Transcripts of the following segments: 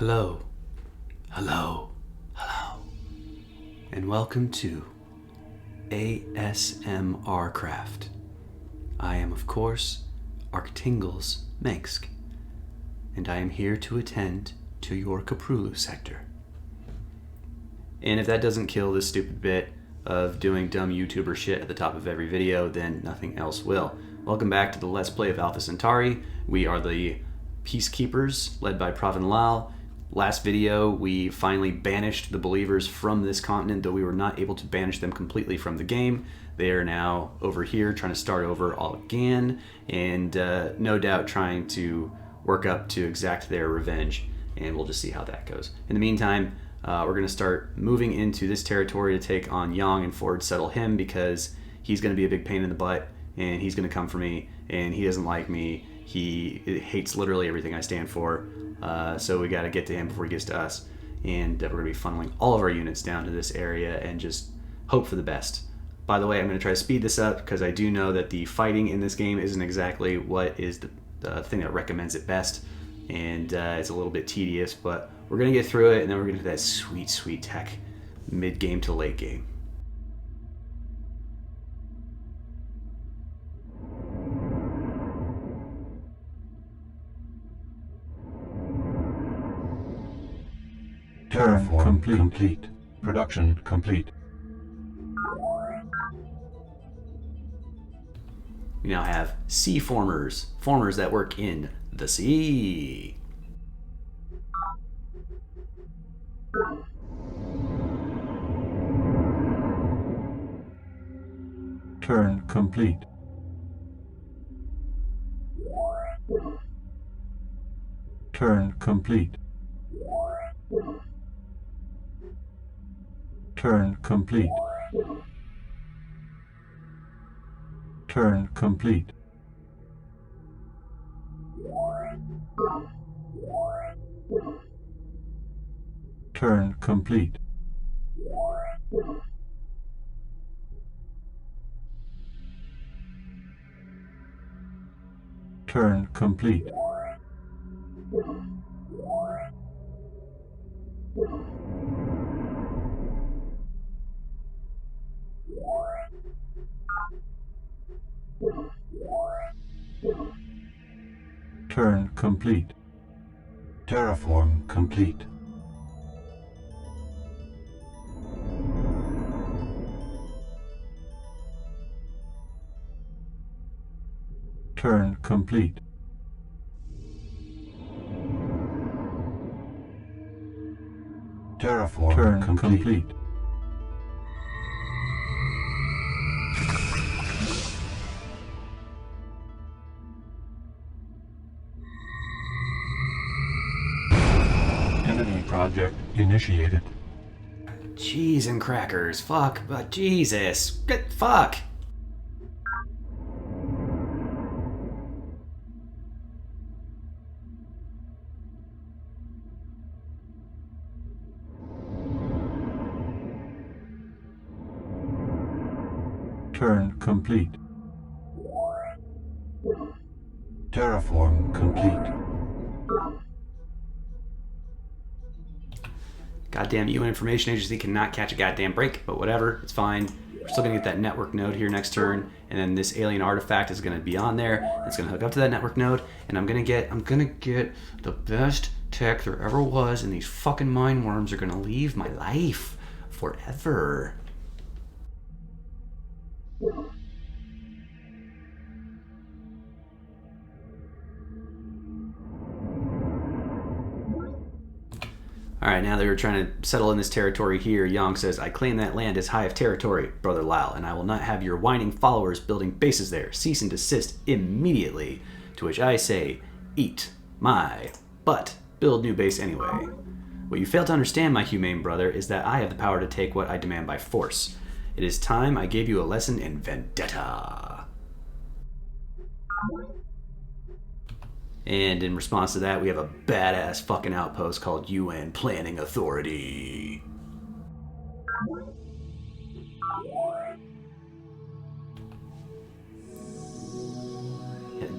Hello, hello, hello, and welcome to ASMR Craft. I am, of course, Arctingles Mengsk, and I am here to attend to your Caprulu sector. And if that doesn't kill this stupid bit of doing dumb YouTuber shit at the top of every video, then nothing else will. Welcome back to the Let's Play of Alpha Centauri. We are the Peacekeepers, led by Pravin Lal. Last video, we finally banished the believers from this continent, though we were not able to banish them completely from the game. They are now over here trying to start over all again, and no doubt trying to work up to exact their revenge, and we'll just see how that goes. In the meantime, we're going to start moving into this territory to take on Yang and forward settle him, because he's going to be a big pain in the butt, and he's going to come for me, and he doesn't like me. He hates literally everything I stand for. So we got to get to him before he gets to us, and we're going to be funneling all of our units down to this area and just hope for the best. By the way, I'm going to try to speed this up because I do know that the fighting in this game isn't exactly what is the thing that recommends it best, and it's a little bit tedious, but we're going to get through it, and then we're going to do that sweet, sweet tech mid-game to late game. Terraform complete. Production complete. We now have sea formers that work in the sea. Turn complete. Turn complete. Turn complete. Turn complete. Turn complete. Turn complete. Turn complete. Terraform complete. Turn complete. Terraform turn complete. Enemy project initiated. Cheese and crackers. Fuck, but Jesus. Good fuck. Turn complete. Terraform complete. Goddamn UN Information Agency cannot catch a goddamn break, but whatever, it's fine. We're still gonna get that network node here next turn, and then this alien artifact is gonna be on there. It's gonna hook up to that network node, and I'm gonna get the best tech there ever was, and these fucking mind worms are gonna leave my life forever. Alright, now that we're trying to settle in this territory here, Yang says, I claim that land as Hive territory, Brother Lal, and I will not have your whining followers building bases there. Cease and desist immediately. To which I say, eat my butt. Build new base anyway. What you fail to understand, my humane brother, is that I have the power to take what I demand by force. It is time I gave you a lesson in vendetta. And in response to that, we have a badass fucking outpost called UN Planning Authority.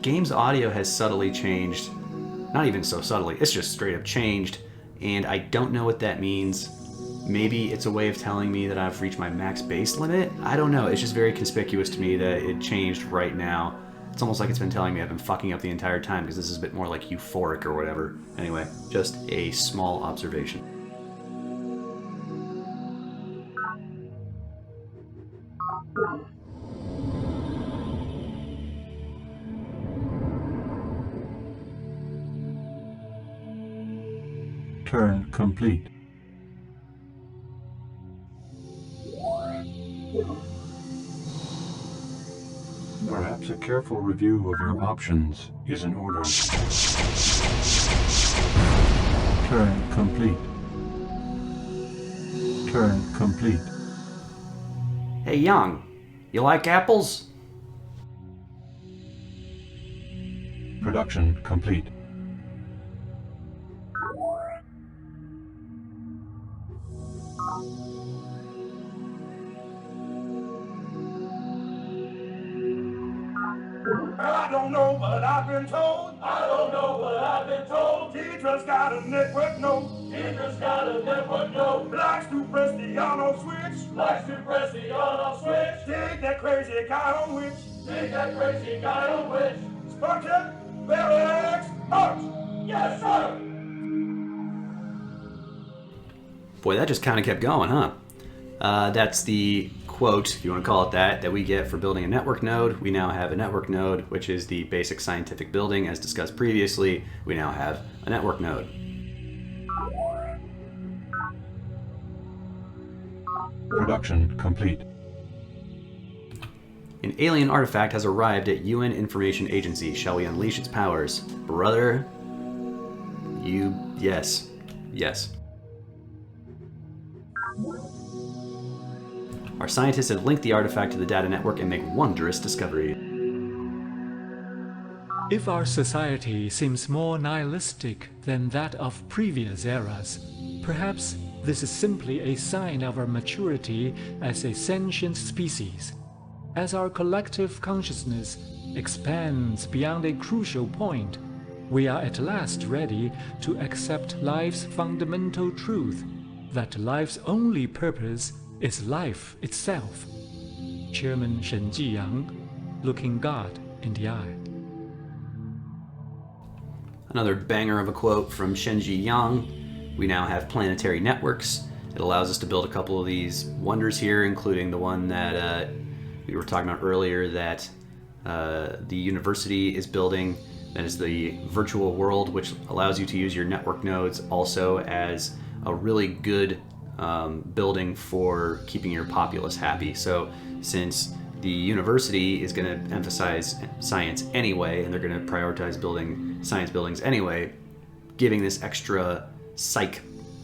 Game's audio has subtly changed. Not even so subtly, it's just straight up changed. and I don't know what that means. Maybe it's a way of telling me that I've reached my max base limit. I don't know. It's just very conspicuous to me that it changed right now. It's almost like it's been telling me I've been fucking up the entire time, because this is a bit more like euphoric or whatever. Anyway, just a small observation. Turn complete. Perhaps a careful review of your options is in order. Turn complete. Turn complete. Hey, Young, you like apples? Production complete. I don't know, but I've been told. I don't know, but I've been told. Teacher's got a network note. Teacher's got a network note. Likes to press the on-off switch. Likes to press the on-off switch. Dig that crazy guy on which. Dig that crazy guy on which. Sparta, barracks, march. Yes, sir. Boy, that just kind of kept going, huh? That's the quote, if you want to call it that we get for building a network node. We now have a network node, which is the basic scientific building. As discussed previously, we now have a network node. Production complete. An alien artifact has arrived at UN Information Agency. Shall we unleash its powers? Brother, yes. Our scientists have linked the artifact to the data network and make wondrous discovery. If our society seems more nihilistic than that of previous eras, perhaps this is simply a sign of our maturity as a sentient species. As our collective consciousness expands beyond a crucial point, we are at last ready to accept life's fundamental truth, that life's only purpose is life itself. Chairman Shen Jiyang, looking God in the eye. Another banger of a quote from Shenji Yang. We now have planetary networks. It allows us to build a couple of these wonders here, including the one that we were talking about earlier that the university is building. That is the virtual world, which allows you to use your network nodes also as a really good building for keeping your populace happy. So since the university is going to emphasize science anyway, and they're going to prioritize building science buildings anyway, giving this extra psych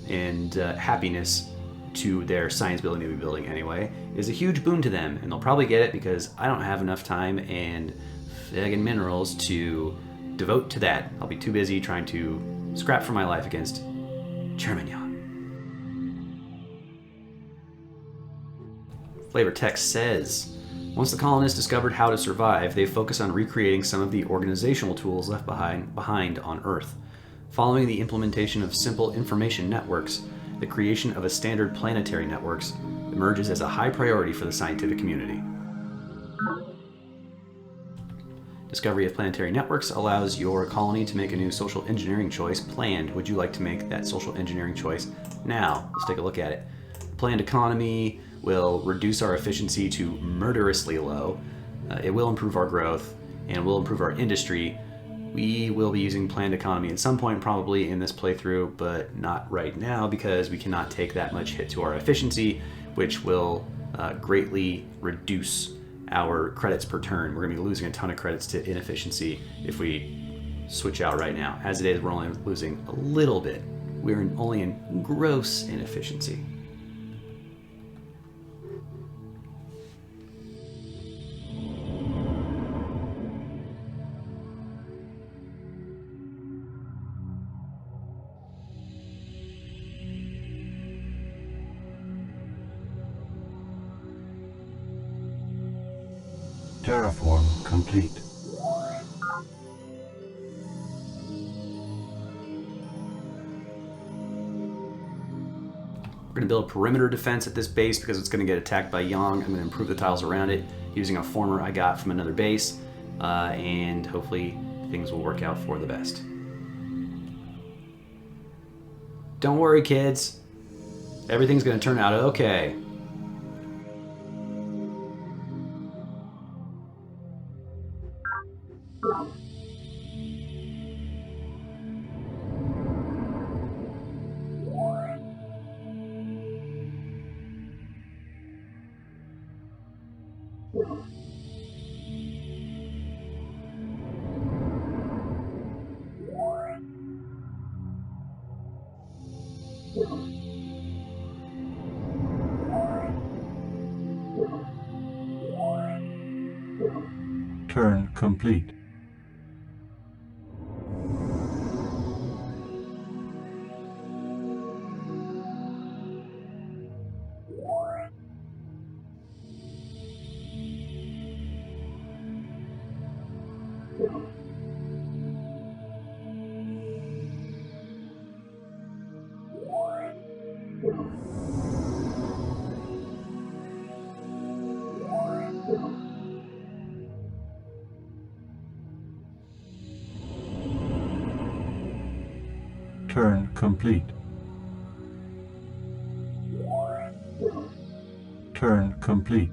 and happiness to their science building they'll be building anyway is a huge boon to them. And they'll probably get it because I don't have enough time and friggin' minerals to devote to that. I'll be too busy trying to scrap for my life against Chairman Yang. Flavor text says, once the colonists discovered how to survive, they focused on recreating some of the organizational tools left behind on Earth. Following the implementation of simple information networks, the creation of a standard planetary networks emerges as a high priority for the scientific community. Discovery of planetary networks allows your colony to make a new social engineering choice planned. Would you like to make that social engineering choice now? Let's take a look at it. Planned economy will reduce our efficiency to murderously low. It will improve our growth and will improve our industry. We will be using planned economy at some point probably in this playthrough, but not right now because we cannot take that much hit to our efficiency, which will greatly reduce our credits per turn. We're going to be losing a ton of credits to inefficiency if we switch out right now. As it is, we're only losing a little bit. We're only in gross inefficiency. Terraform complete. We're going to build a perimeter defense at this base because it's going to get attacked by Yang. I'm going to improve the tiles around it using a former I got from another base, and hopefully things will work out for the best. Don't worry, kids. Everything's going to turn out okay. Turn complete. Turn complete. Turn complete.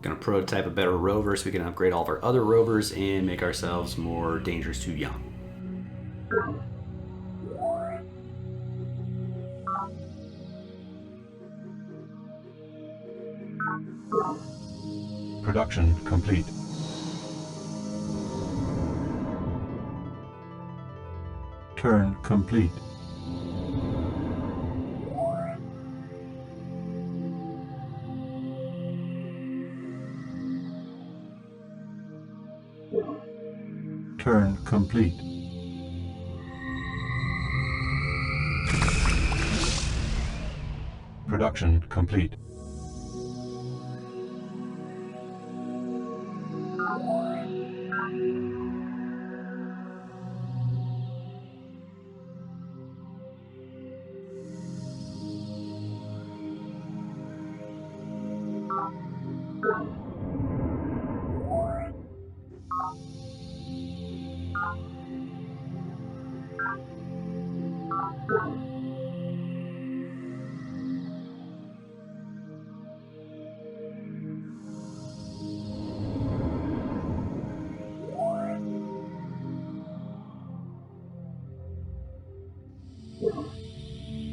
Gonna prototype a better rover so we can upgrade all of our other rovers and make ourselves more dangerous to Yang. Production complete. Turn complete. Turn complete. Production complete.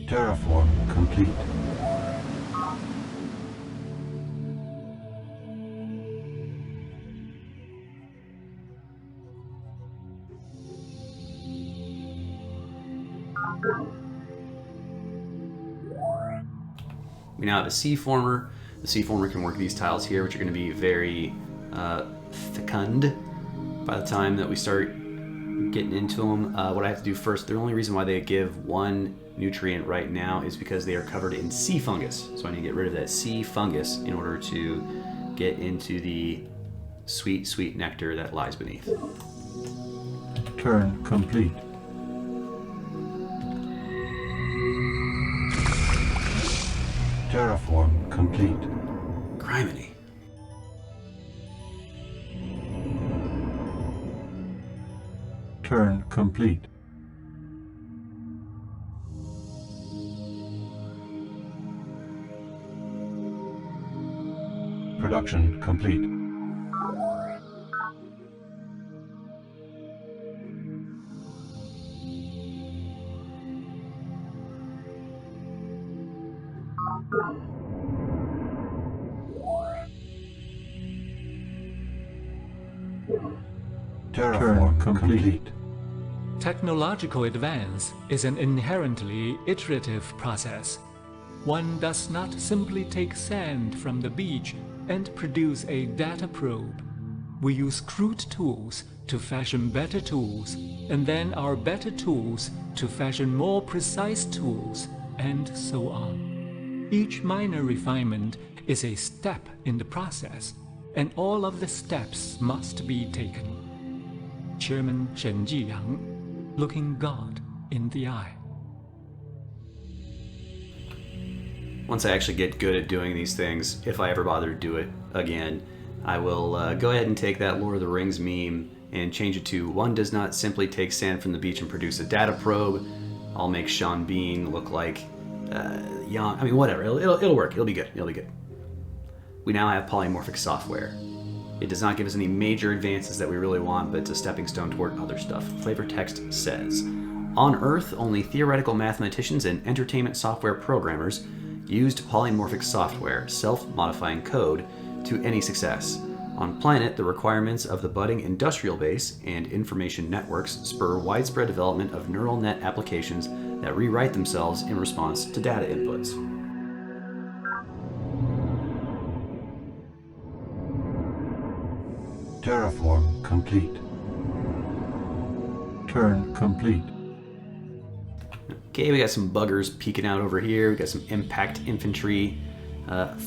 Terraform complete. We now have a C-former. The C-former can work these tiles here, which are going to be very fecund by the time that we start getting into them. What I have to do first, the only reason why they give one nutrient right now is because they are covered in sea fungus. So I need to get rid of that sea fungus in order to get into the sweet, sweet nectar that lies beneath. Turn complete. Terraform complete. Criminy. Turn complete. Production complete. Terraform complete. Technological advance is an inherently iterative process. One does not simply take sand from the beach and produce a data probe. We use crude tools to fashion better tools, and then our better tools to fashion more precise tools, and so on. Each minor refinement is a step in the process, and all of the steps must be taken. Chairman Shen Jiyang, looking God in the eye. Once I actually get good at doing these things, if I ever bother to do it again, I will go ahead and take that Lord of the Rings meme and change it to one does not simply take sand from the beach and produce a data probe. I'll make Sean Bean look like young. I mean, whatever. It'll work. It'll be good. It'll be good. We now have polymorphic software. It does not give us any major advances that we really want, but it's a stepping stone toward other stuff. Flavor text says, on Earth, only theoretical mathematicians and entertainment software programmers used polymorphic software, self-modifying code, to any success. On planet, the requirements of the budding industrial base and information networks spur widespread development of neural net applications that rewrite themselves in response to data inputs. Terraform complete. Turn complete. Okay, we got some buggers peeking out over here. We got some impact infantry,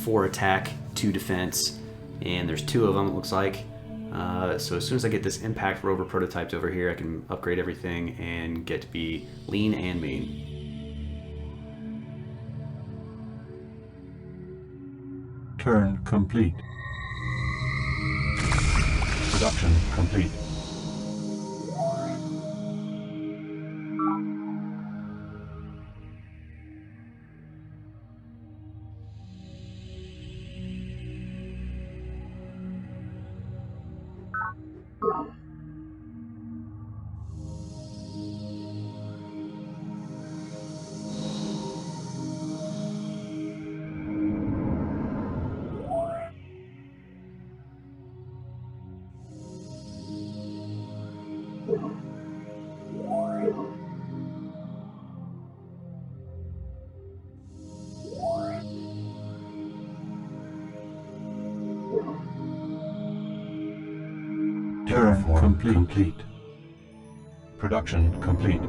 4 attack, 2 defense, and there's 2 of them, it looks like. So as soon as I get this impact rover prototyped over here, I can upgrade everything and get to be lean and mean. Turn complete. Production complete. Terraform complete. Production complete.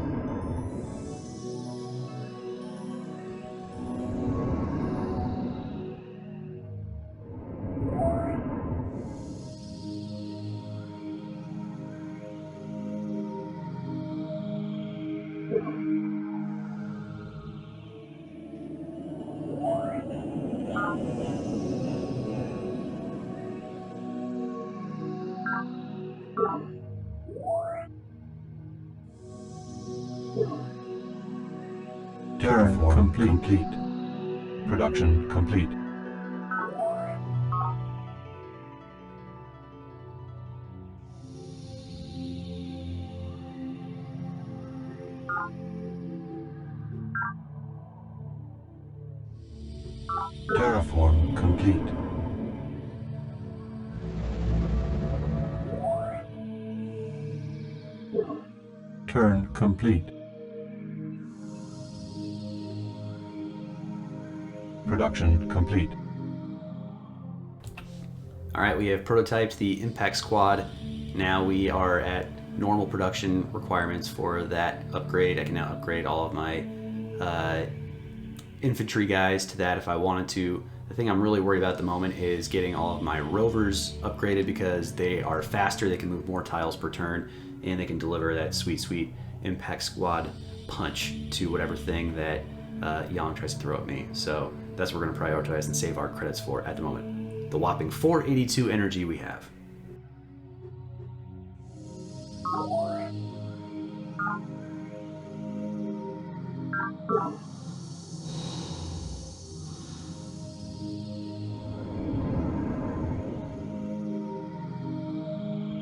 Terraform complete. Production complete. Terraform complete. Turn complete. Production complete. Alright, we have prototyped the impact squad. Now we are at normal production requirements for that upgrade. I can now upgrade all of my infantry guys to that if I wanted to. The thing I'm really worried about at the moment is getting all of my rovers upgraded because they are faster, they can move more tiles per turn, and they can deliver that sweet impact squad punch to whatever thing that Yang tries to throw at me. So that's what we're going to prioritize and save our credits for at the moment. The whopping 482 energy we have.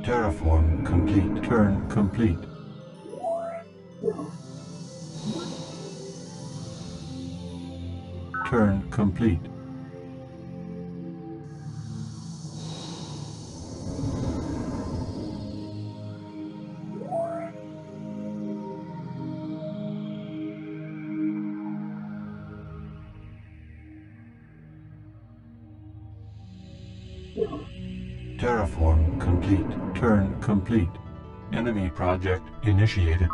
Terraform complete. Turn complete. Turn complete. Terraform complete. Turn complete. Enemy project initiated.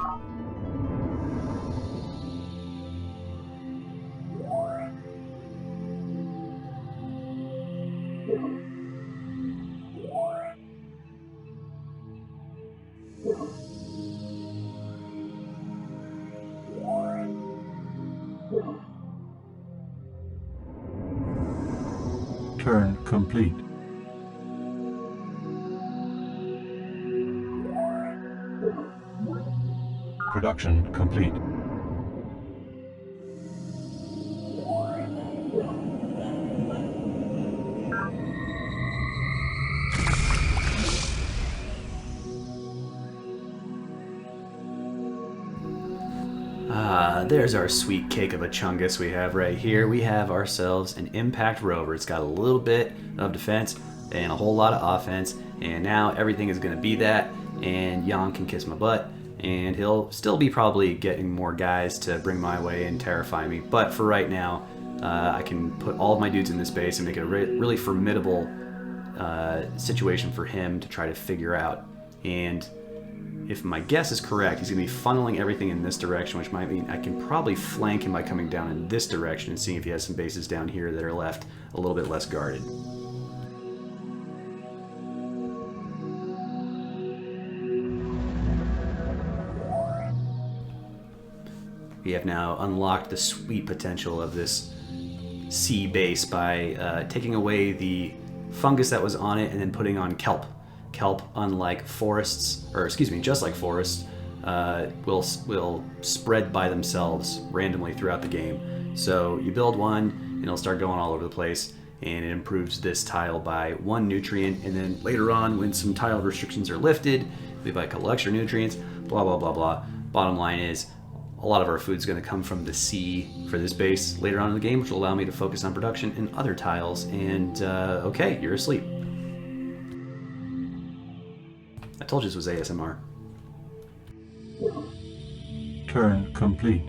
complete. Production complete. There's our sweet cake of a chungus we have right here. We have ourselves an impact rover. It's got a little bit of defense and a whole lot of offense, and now everything is going to be that, and Yang can kiss my butt, and he'll still be probably getting more guys to bring my way and terrify me, but for right now, I can put all of my dudes in this base and make it a really formidable situation for him to try to figure out. And if my guess is correct, he's going to be funneling everything in this direction, which might mean I can probably flank him by coming down in this direction and seeing if he has some bases down here that are left a little bit less guarded. We have now unlocked the sweet potential of this sea base by taking away the fungus that was on it and then putting on kelp. Kelp, unlike forests, or excuse me, just like forests, will spread by themselves randomly throughout the game. So you build one, and it'll start going all over the place, and it improves this tile by 1 nutrient, and then later on, when some tile restrictions are lifted, we buy a couple extra nutrients, blah, blah, blah, blah. Bottom line is, a lot of our food's going to come from the sea for this base later on in the game, which will allow me to focus on production in other tiles, and okay, you're asleep. I told you this was ASMR. Turn complete.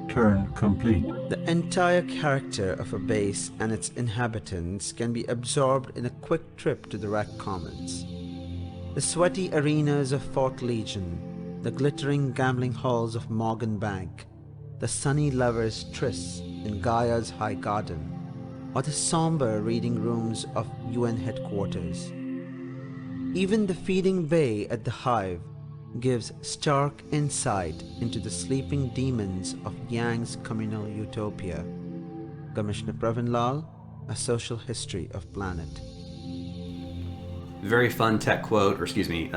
Turn complete. The entire character of a base and its inhabitants can be absorbed in a quick trip to the Rack Commons. The sweaty arenas of Fort Legion, the glittering gambling halls of Morgan Bank, the sunny lovers' trysts in Gaia's High Garden, or the somber reading rooms of UN headquarters. Even the feeding bay at the Hive gives stark insight into the sleeping demons of Yang's communal utopia. Commissioner Pravin Lal, A Social History of Planet. Very fun tech quote, or excuse me,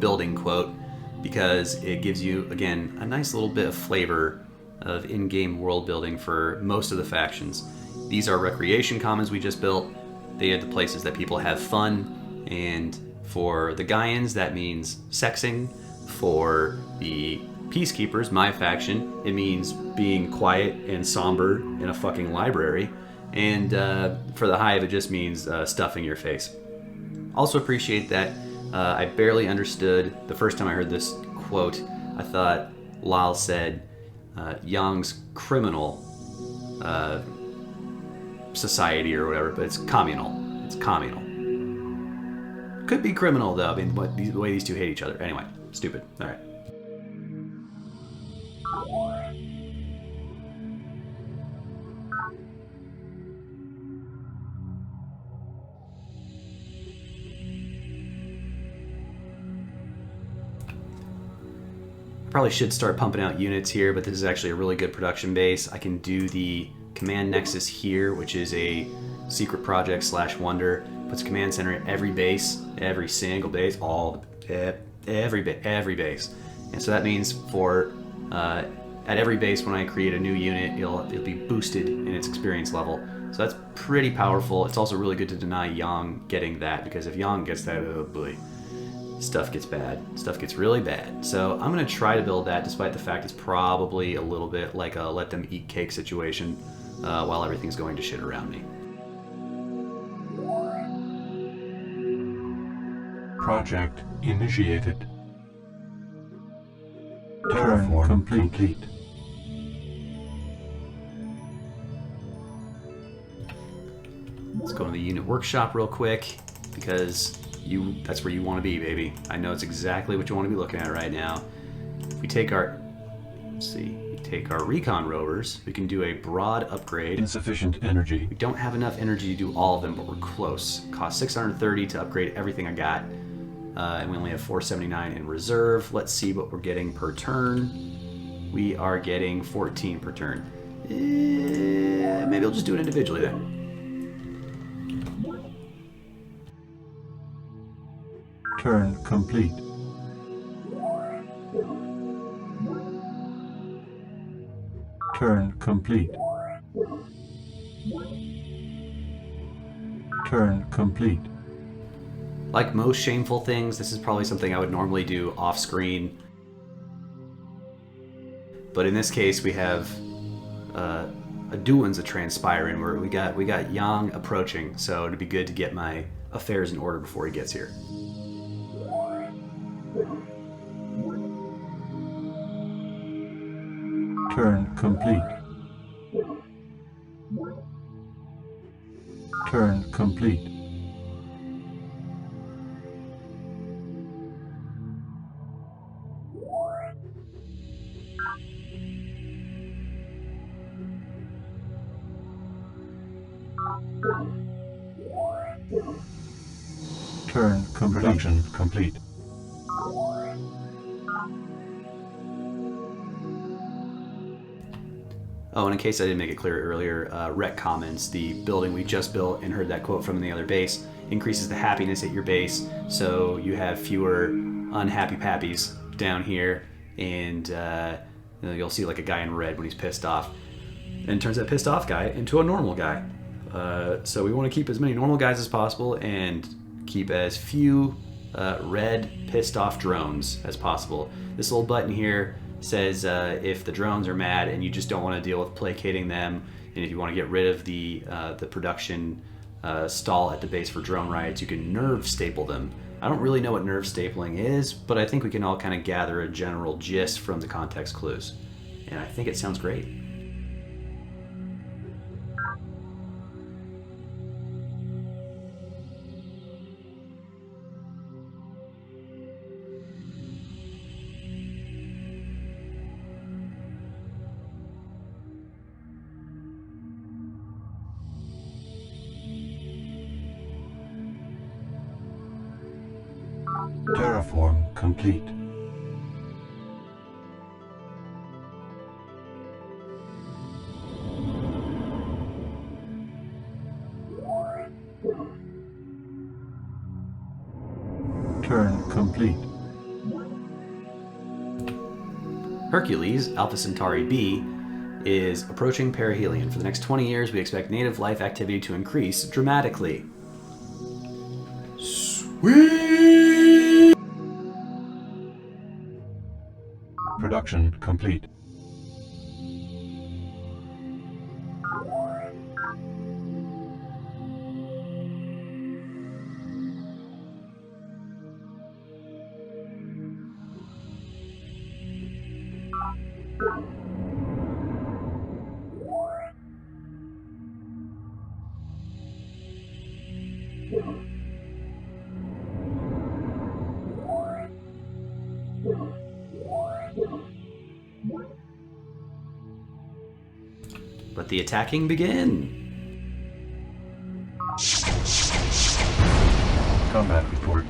building quote, because it gives you, again, a nice little bit of flavor of in-game world building for most of the factions. These are recreation commons we just built. They are the places that people have fun, and for the Gaians, that means sexing. For the Peacekeepers, my faction, it means being quiet and somber in a fucking library. And for the Hive, it just means stuffing your face. Also appreciate that I barely understood the first time I heard this quote. I thought Lal said Yang's criminal society or whatever, but it's communal. It's communal. Could be criminal though. I mean, the way these two hate each other. Anyway, stupid. All right. Probably should start pumping out units here, but this is actually a really good production base. I can do the command nexus here, which is a secret project / wonder. Puts a command center at every base, every single base, every base. And so that means for at every base when I create a new unit, it'll be boosted in its experience level. So that's pretty powerful. It's also really good to deny Yang getting that, because if Yang gets that, oh boy. Stuff gets bad. Stuff gets really bad. So I'm going to try to build that, despite the fact it's probably a little bit like a let them eat cake situation while everything's going to shit around me. Project initiated. Terraform complete. Let's go to the unit workshop real quick, because that's where you want to be, baby. I know it's exactly what you want to be looking at right now. If we take our, recon rovers, we can do a broad upgrade. Insufficient energy. We don't have enough energy to do all of them, but we're close. Cost 630 to upgrade everything I got. and we only have 479 in reserve. Let's see what we're getting per turn. We are getting 14 per turn. Maybe I'll just do it individually then. Turn complete. Turn complete. Turn complete. Like most shameful things, this is probably something I would normally do off screen. But in this case, we have a doings a transpiring where we got Yang approaching, so it'd be good to get my affairs in order before he gets here. Turn complete. Turn complete. Turn complete. Production complete. Oh, and in case I didn't make it clear earlier, Rhett comments, the building we just built and heard that quote from in the other base increases the happiness at your base, so you have fewer unhappy pappies down here, and you'll see like a guy in red when he's pissed off. And turns that pissed off guy into a normal guy. So we want to keep as many normal guys as possible and keep as few red pissed off drones as possible. This little button here says if the drones are mad and you just don't want to deal with placating them, and if you want to get rid of the production stall at the base for drone riots, you can nerve staple them. I don't really know what nerve stapling is, but I think we can all kind of gather a general gist from the context clues. And I think it sounds great. Terraform complete. Turn complete. Hercules, Alpha Centauri B, is approaching perihelion. For the next 20 years, we expect native life activity to increase dramatically. Sweet! Production complete. Let the attacking begin. Combat report.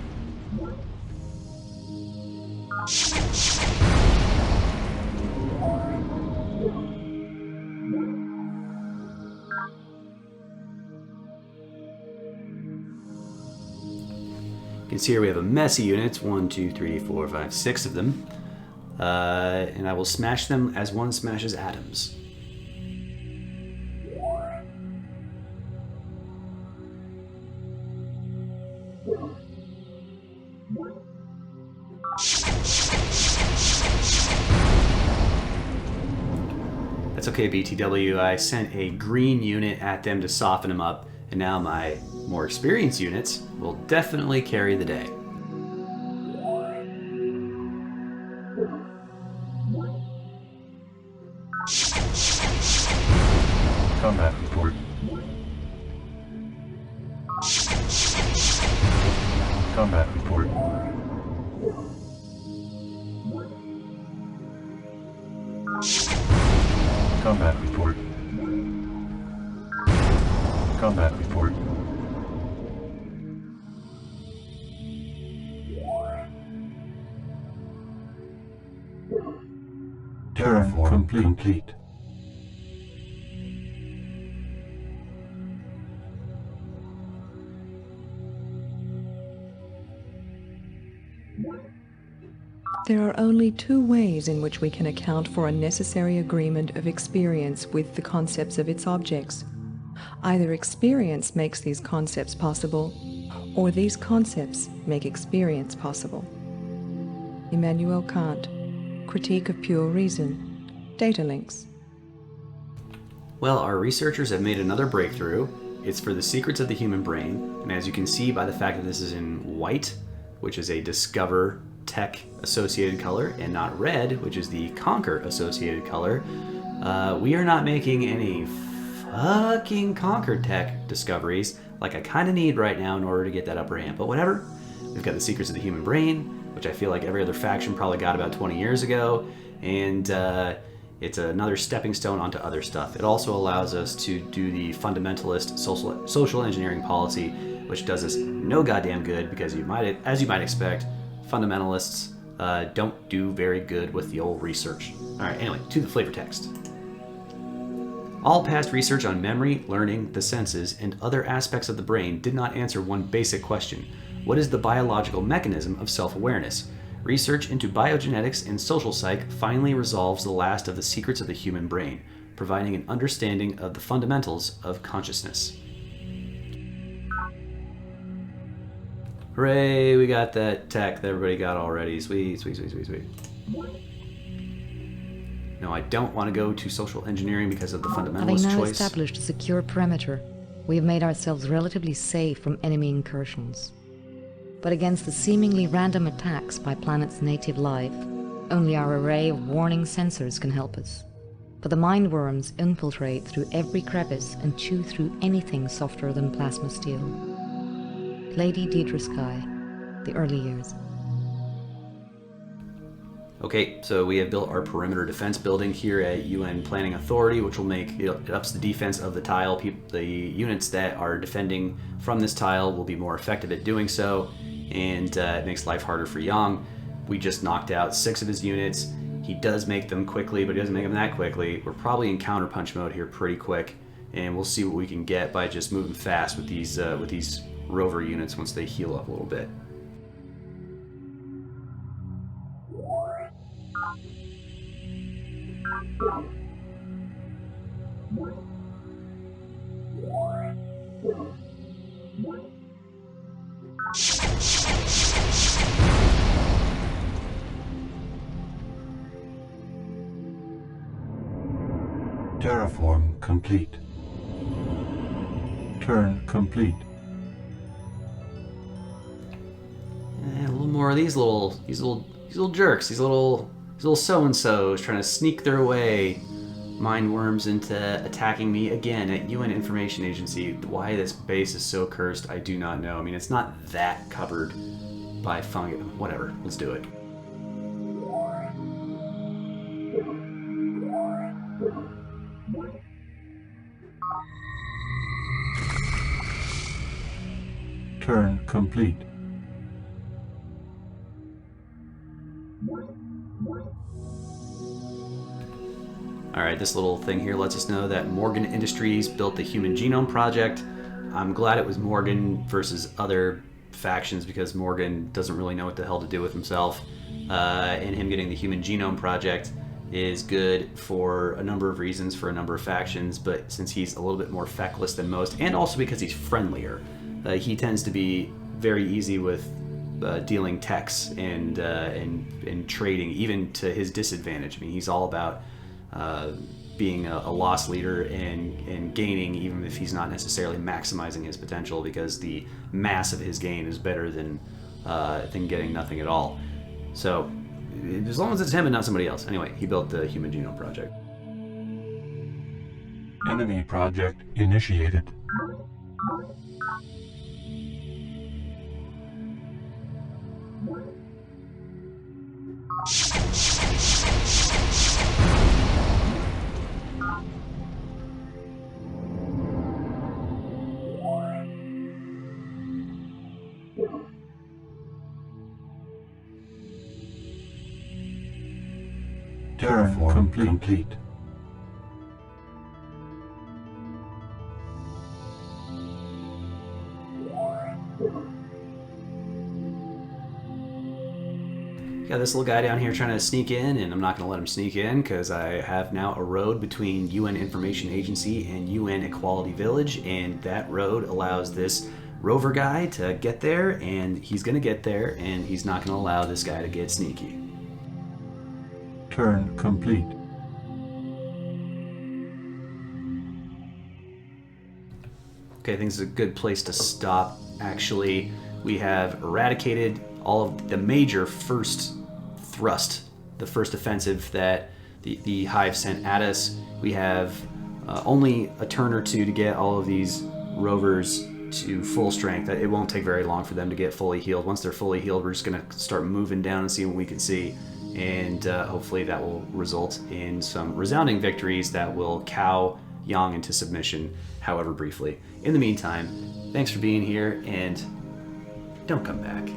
You can see here we have a messy units, 1, 2, 3, 4, 5, 6 of them. And I will smash them as one smashes atoms. That's okay, BTW. I sent a green unit at them to soften them up, and now my more experienced units will definitely carry the day. Combat report. Combat report. Combat report. Combat report. Terraform complete. There are only two ways in which we can account for a necessary agreement of experience with the concepts of its objects. Either experience makes these concepts possible, or these concepts make experience possible. Immanuel Kant, Critique of Pure Reason, Data Links. Well, our researchers have made another breakthrough. It's for the secrets of the human brain, and as you can see by the fact that this is in white, which is a Discover Tech associated color, and not red, which is the Conquer associated color, we are not making any fucking Conquer Tech discoveries like I kind of need right now in order to get that upper hand, but whatever. We've got the secrets of the human brain, which I feel like every other faction probably got about 20 years ago, and it's another stepping stone onto other stuff. It also allows us to do the fundamentalist social engineering policy, which does us no goddamn good because as you might expect, fundamentalists don't do very good with the old research. Alright, anyway, to the flavor text. All past research on memory, learning, the senses, and other aspects of the brain did not answer one basic question. What is the biological mechanism of self-awareness? Research into biogenetics and social psych finally resolves the last of the secrets of the human brain, providing an understanding of the fundamentals of consciousness. Hooray, we got that tech that everybody got already. Sweet, sweet, sweet, sweet, sweet. No, I don't want to go to social engineering because of the fundamentalist Having now choice. established a secure perimeter, we have made ourselves relatively safe from enemy incursions. But against the seemingly random attacks by planet's native life, only our array of warning sensors can help us. For the mind worms infiltrate through every crevice and chew through anything softer than plasma steel. Lady Deidre Sky, the early years. Okay, so we have built our perimeter defense building here at UN Planning Authority, which will make it ups the defense of the tile. The units that are defending from this tile will be more effective at doing so, and it makes life harder for Yang. We just knocked out 6 of his units. He does make them quickly, but he doesn't make them that quickly. We're probably in counterpunch mode here pretty quick, and we'll see what we can get by just moving fast with these rover units once they heal up a little bit. Terraform complete. Turn complete. A little more of these little jerks, these little so-and-sos trying to sneak their way, mind worms, into attacking me again at UN Information Agency. Why this base is so cursed, I do not know. I mean, it's not that covered by fungi. Whatever, let's do it. Turn complete. Alright, this little thing here lets us know that Morgan Industries built the Human Genome Project. I'm glad it was Morgan versus other factions because Morgan doesn't really know what the hell to do with himself. And him getting the Human Genome Project is good for a number of reasons for a number of factions, but since he's a little bit more feckless than most, and also because he's friendlier, he tends to be very easy with dealing techs and trading, even to his disadvantage. I mean, he's all about being a loss leader and gaining, even if he's not necessarily maximizing his potential, because the mass of his gain is better than getting nothing at all. So, as long as it's him and not somebody else. Anyway, he built the Human Genome Project. Enemy project initiated. Terraform complete. Got this little guy down here trying to sneak in, and I'm not going to let him sneak in because I have now a road between UN Information Agency and UN Equality Village, and that road allows this rover guy to get there, and he's going to get there, and he's not going to allow this guy to get sneaky. Turn complete. Okay, I think this is a good place to stop. Actually, we have eradicated all of the major first thrust, the first offensive that the Hive sent at us. We have only a turn or two to get all of these rovers to full strength. It won't take very long for them to get fully healed. Once they're fully healed, we're just going to start moving down and see what we can see. And hopefully that will result in some resounding victories that will cow Yang into submission, however briefly. In the meantime, thanks for being here, and don't come back.